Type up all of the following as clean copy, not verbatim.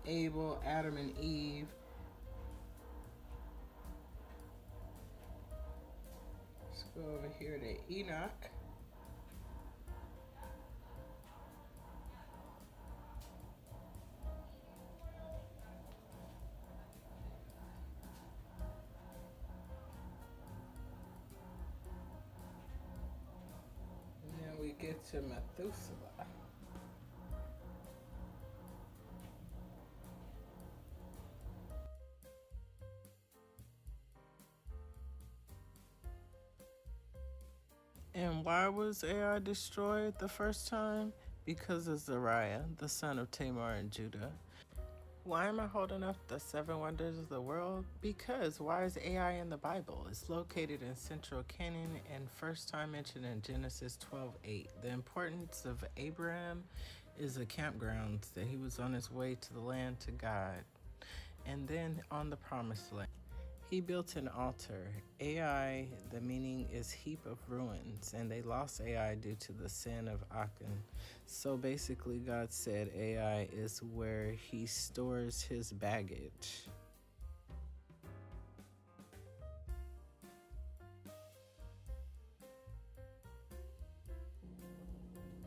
Abel, Adam and Eve. Let's go over here to Enoch. And then we get to Methuselah. And why was Ai destroyed the first time? Because of Zariah, the son of Tamar and Judah. Why am I holding up the 7 wonders of the world? Because why is Ai in the Bible? It's located in Central Canaan and first time mentioned in Genesis 12:8. The importance of Abraham is a campground that he was on his way to the land to God and then on the promised land. He built an altar. Ai, the meaning is heap of ruins, and they lost Ai due to the sin of Achan. So basically, God said Ai is where he stores his baggage.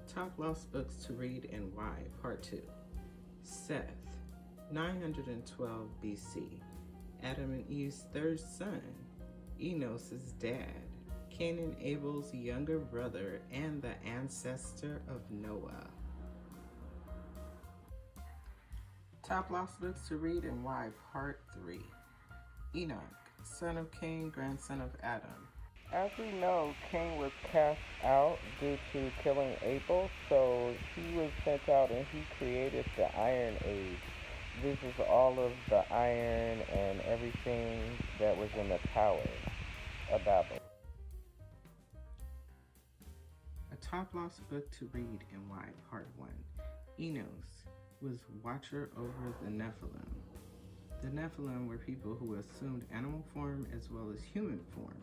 Top lost books to read and why, Part 2. Seth, 912 BC. Adam and Eve's third son, Enos' dad, Cain and Abel's younger brother, and the ancestor of Noah. Top lost books to read and why, Part 3. Enoch, son of Cain, grandson of Adam. As we know, Cain was cast out due to killing Abel, so he was sent out and he created the Iron Age. This is all of the iron and everything that was in the Tower of Babel. A top lost book to read and why, Part 1. Enos was watcher over the Nephilim. The Nephilim were people who assumed animal form as well as human form.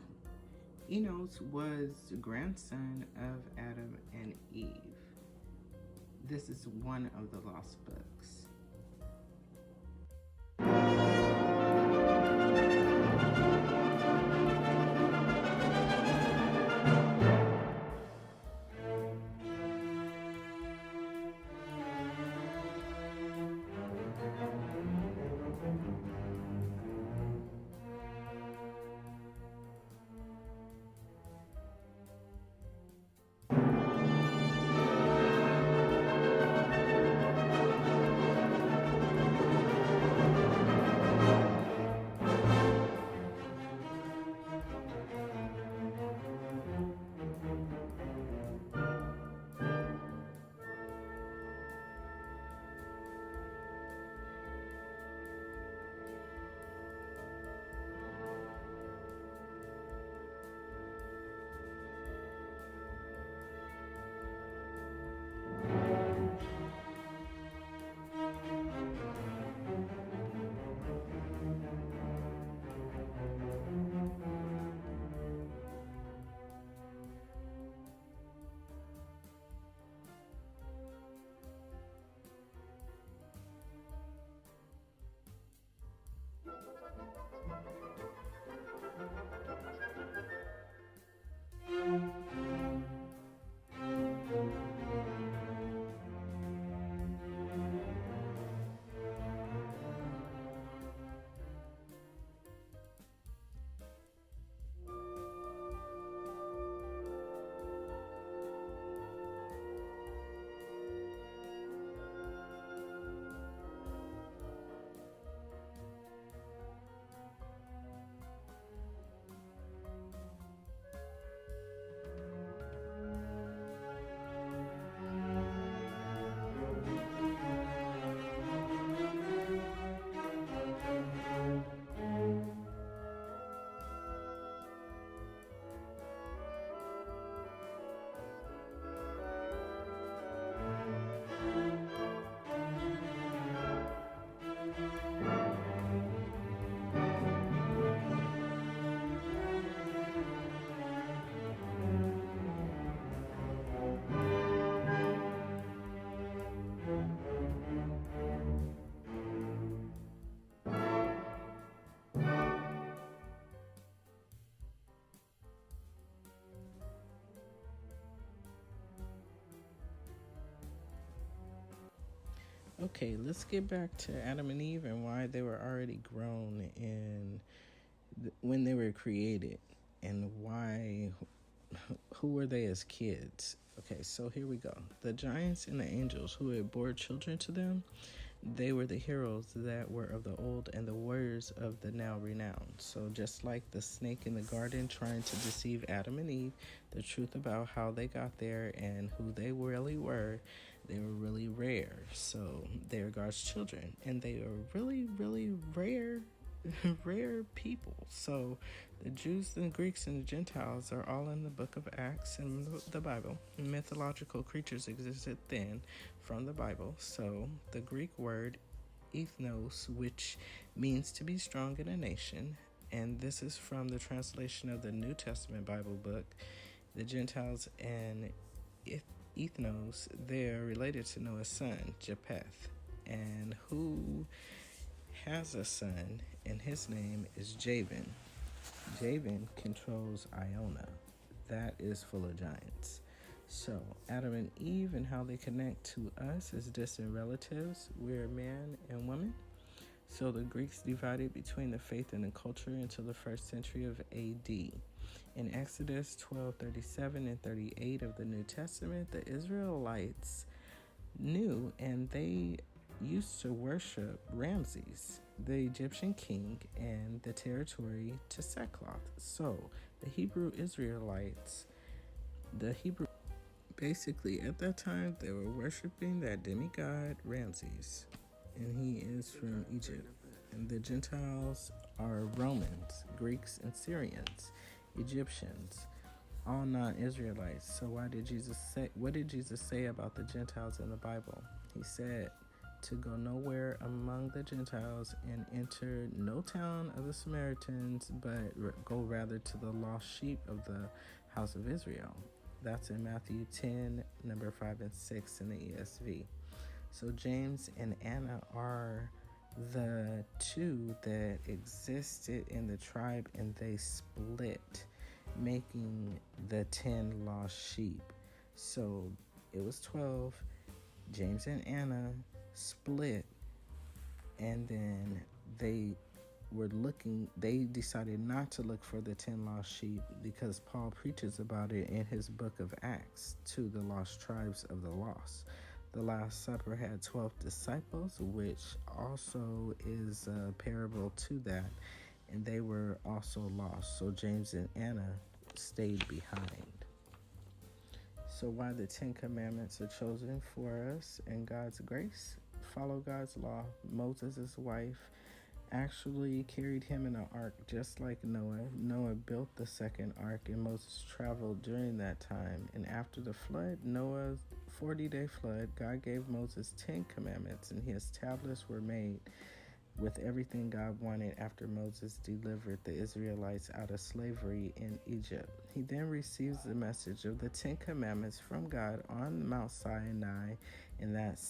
Enos was the grandson of Adam and Eve. This is one of the lost books. Okay, let's get back to Adam and Eve and why they were already grown when they were created, and why, who were they as kids? Okay, so here we go. The giants and the angels who had bore children to them, they were the heroes that were of the old and the warriors of the now renowned. So just like the snake in the garden trying to deceive Adam and Eve, the truth about how they got there and who they really were, they were really rare. So they are God's children, and they are really, really rare, rare people. So the Jews and the Greeks and the Gentiles are all in the book of Acts and the Bible. Mythological creatures existed then from the Bible. So the Greek word ethnos, which means to be strong in a nation, and this is from the translation of the New Testament Bible book. The Gentiles and ethnos, they're related to Noah's son, Japheth, and who has a son, and his name is Javan. Javan controls Iona. That is full of giants. So, Adam and Eve and how they connect to us as distant relatives. We're man and woman. So, the Greeks divided between the faith and the culture until the 1st century of AD. In Exodus 12:37 and 38 of the New Testament, the Israelites knew and they used to worship Ramses, the Egyptian king, and the territory to sackcloth. So, the Hebrew Israelites, basically at that time, they were worshiping that demigod Ramses, and he is from Egypt. And the Gentiles are Romans, Greeks, and Syrians, Egyptians, all non-Israelites. So what did Jesus say about the Gentiles in the Bible? He said to go nowhere among the Gentiles and enter no town of the Samaritans, but go rather to the lost sheep of the house of Israel. That's in Matthew 10, number 5 and 6 in the ESV. So James and Anna are the two that existed in the tribe, and they split, making the 10 lost sheep. So it was 12. James and Anna split, and then they decided not to look for the 10 lost sheep, because Paul preaches about it in his book of Acts to the lost tribes of the lost. The Last Supper had 12 disciples, which also is a parable to that, and they were also lost. So James and Anna stayed behind. So why the 10 Commandments are chosen for us in God's grace? Follow God's law. Moses' wife actually carried him in an ark just like Noah. Noah built the second ark, and Moses traveled during that time. And after the flood, Noah's 40-day flood, God gave Moses 10 commandments, and his tablets were made with everything God wanted after Moses delivered the Israelites out of slavery in Egypt. He then receives the message of the 10 Commandments from God on Mount Sinai, and that's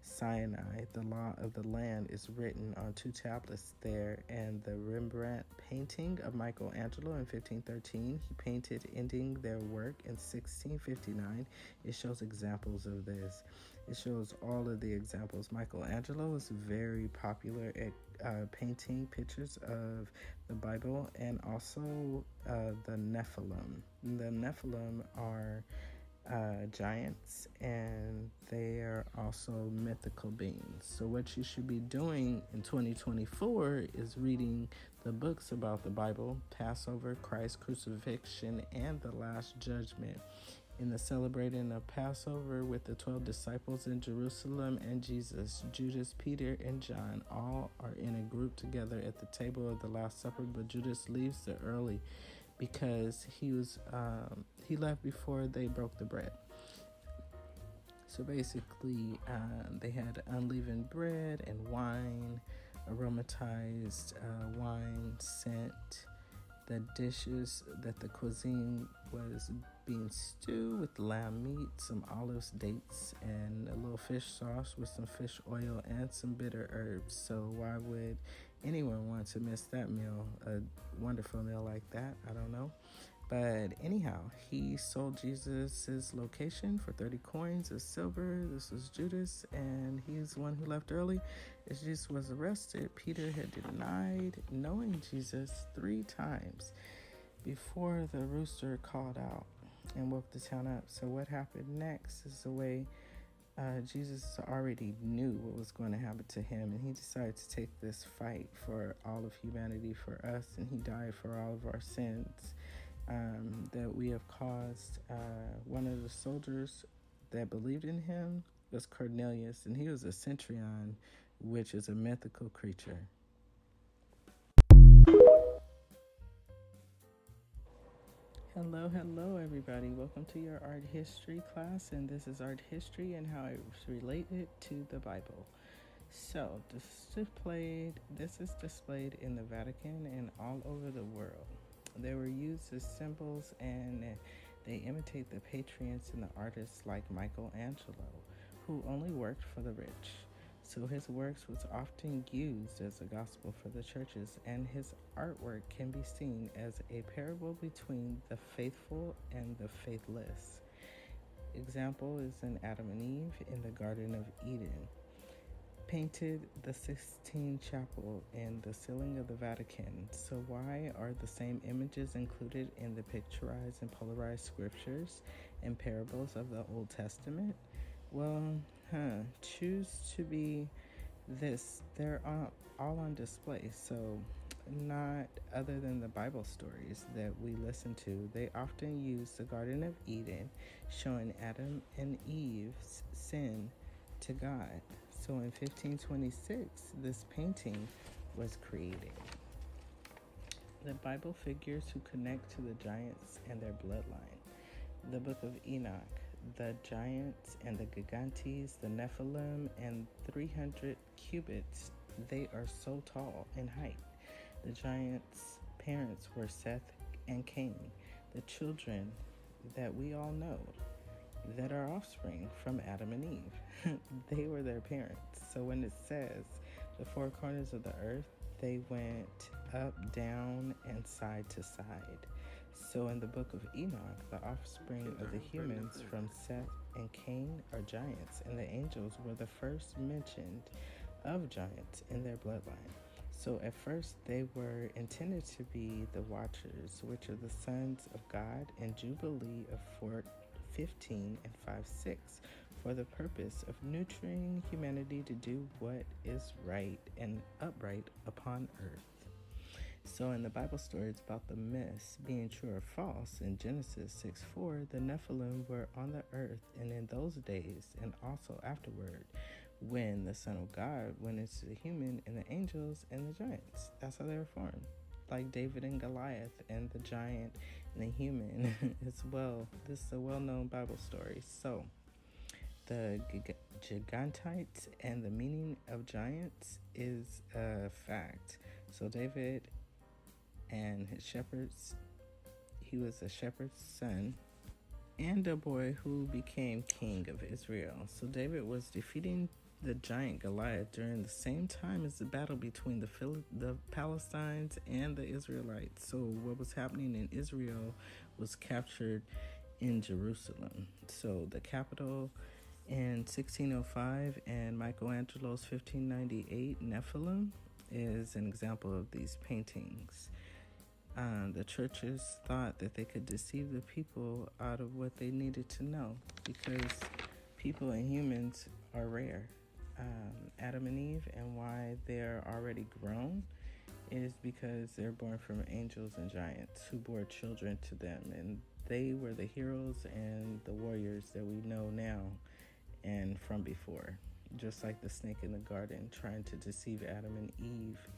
Sinai. The law of the land is written on 2 tablets there, and the Rembrandt painting of Michelangelo in 1513, he painted ending their work in 1659. It shows examples of this. It shows all of the examples. Michelangelo was very popular at painting pictures of the Bible, and also the Nephilim. The Nephilim are giants, and they are also mythical beings. So what you should be doing in 2024 is reading the books about the Bible, Passover, Christ's crucifixion, and the Last Judgment. In the celebrating of Passover with the 12 disciples in Jerusalem and Jesus, Judas, Peter, and John all are in a group together at the table of the Last Supper, but Judas leaves early because he left before they broke the bread. So basically, they had unleavened bread and wine, aromatized wine scent. The dishes that the cuisine was being stewed with lamb meat, some olives, dates, and a little fish sauce with some fish oil and some bitter herbs. So why would anyone want to miss that meal? A wonderful meal like that? I don't know. But anyhow, he sold Jesus' location for 30 coins of silver. This was Judas, and he's the one who left early. As Jesus was arrested, Peter had denied knowing Jesus 3 times before the rooster called out and woke the town up. So what happened next is the way Jesus already knew what was going to happen to him, and he decided to take this fight for all of humanity, for us, and he died for all of our sins that we have caused. One of the soldiers that believed in him was Cornelius, and he was a centurion, which is a mythical creature. Hello, everybody. Welcome to your art history class, and this is art history and how it's related to the Bible. So, this is displayed in the Vatican and all over the world. They were used as symbols, and they imitate the patrons and the artists like Michelangelo, who only worked for the rich. So his works was often used as a gospel for the churches, and his artwork can be seen as a parable between the faithful and the faithless. Example is in Adam and Eve in the Garden of Eden. Painted the Sistine Chapel and the ceiling of the Vatican. So why are the same images included in the picturized and polarized scriptures and parables of the Old Testament? Well, choose to be this. They're all on display. So not other than the Bible stories that we listen to. They often use the Garden of Eden, showing Adam and Eve's sin to God. So in 1526, this painting was created. The Bible figures who connect to the giants and their bloodline. The Book of Enoch, the giants and the gigantes, the Nephilim, and 300 cubits. They are so tall in height. The giants' parents were Seth and Cain, the children that we all know, that are offspring from Adam and Eve. They were their parents. So when it says the four corners of the earth, they went up, down, and side to side. So in the Book of Enoch, the offspring of the humans from Seth and Cain are giants, and the angels were the first mentioned of giants in their bloodline. So at first they were intended to be the Watchers, which are the sons of God, in Jubilee of 4:15 and 5:6, for the purpose of nurturing humanity to do what is right and upright upon earth. So in the Bible story, it's about the myths being true or false. In Genesis 6:4, the Nephilim were on the earth, and in those days, and also afterward, when the Son of God went into the human and the angels and the giants. That's how they were formed. Like David and Goliath and the giant and the human as well. This is a well-known Bible story. So the Gigantites and the meaning of giants is a fact. So David and his shepherds, he was a shepherd's son and a boy who became king of Israel. So David was defeating the giant Goliath during the same time as the battle between the Palestinians and the Israelites. So what was happening in Israel was captured in Jerusalem. So the capital in 1605 and Michelangelo's 1598 Nephilim is an example of these paintings. The churches thought that they could deceive the people out of what they needed to know, because people and humans are rare. Adam and Eve, and why they're already grown, is because they're born from angels and giants who bore children to them, and they were the heroes and the warriors that we know now and from before. Just like the snake in the garden trying to deceive Adam and Eve.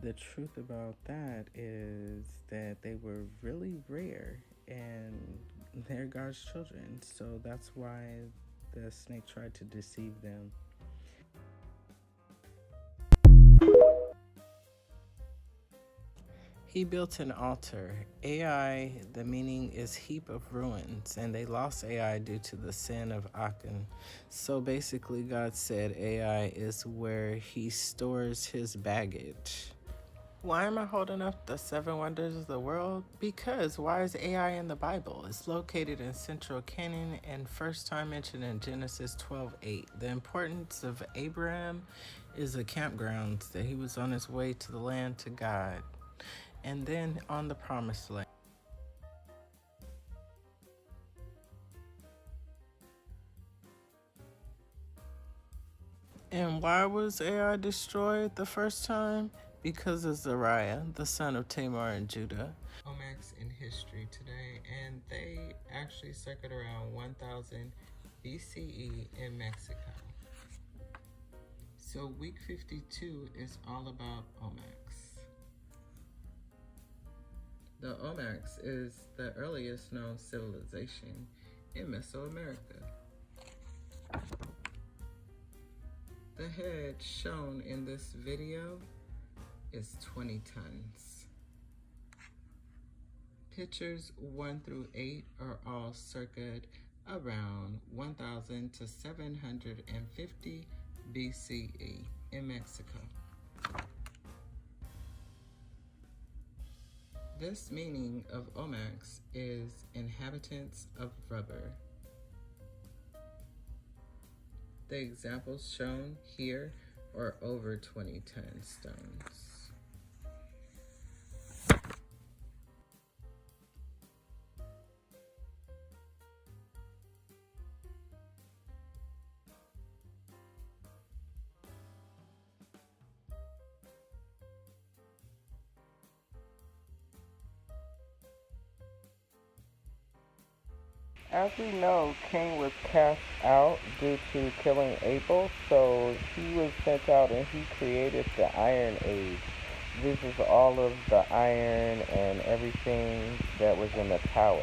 The truth about that is that they were really rare and they're God's children. So that's why the snake tried to deceive them. He built an altar. AI, the meaning is heap of ruins, and they lost AI due to the sin of Achan. So basically, God said AI is where he stores his baggage. Why am I holding up the seven wonders of the world? Because why is AI in the Bible? It's located in Central Canaan and first time mentioned in Genesis 12:8. The importance of Abraham is the campgrounds that he was on his way to the land to God and then on the promised land. And why was AI destroyed the first time? Because of Zariah, the son of Tamar and Judah. Olmecs in history today, and they actually circled around 1000 BCE in Mexico. So week 52 is all about Olmecs. The Olmecs is the earliest known civilization in Mesoamerica. The head shown in this video is 20 tons. Pictures 1 through 8 are all circa around 1000 to 750 BCE in Mexico. This meaning of Olmecs is inhabitants of rubber. The examples shown here are over 20-ton stones. As we know, Cain was cast out due to killing Abel, so he was sent out and he created the Iron Age. This is all of the iron and everything that was in the Tower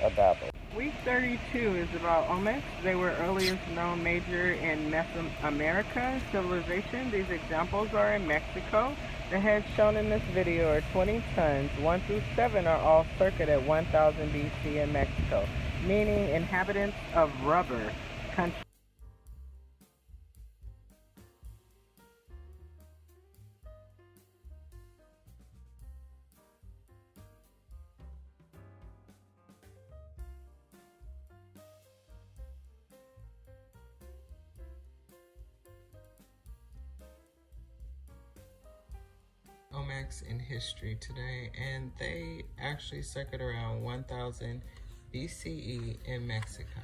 of Babel. Week 32 is about Olmecs. They were earliest known major in Mesoamerica civilization. These examples are in Mexico. The heads shown in this video are 20 tons. 1 through 7 are all circa at 1000 BC in Mexico, meaning inhabitants of rubber country. Olmecs in history today, and they actually circled around 1000 BCE in Mexico.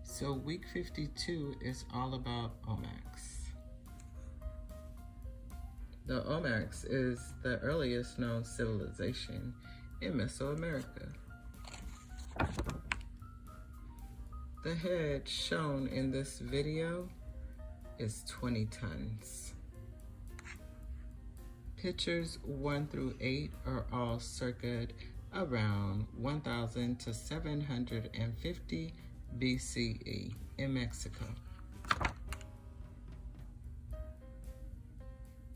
So week 52 is all about Olmecs. The Olmecs is the earliest known civilization in Mesoamerica. The head shown in this video is 20 tons. Pictures 1 through 8 are all circa around 1000 to 750 BCE in Mexico.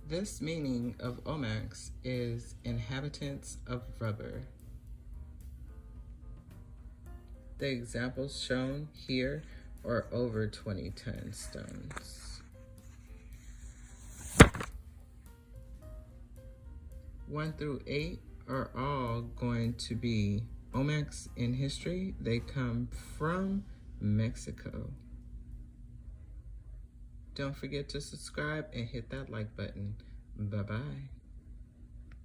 This meaning of Olmecs is inhabitants of rubber. The examples shown here are over 20-ton stones. One through 8 are all going to be Olmecs in history. They come from Mexico. Don't forget to subscribe and hit that like button. Bye-bye.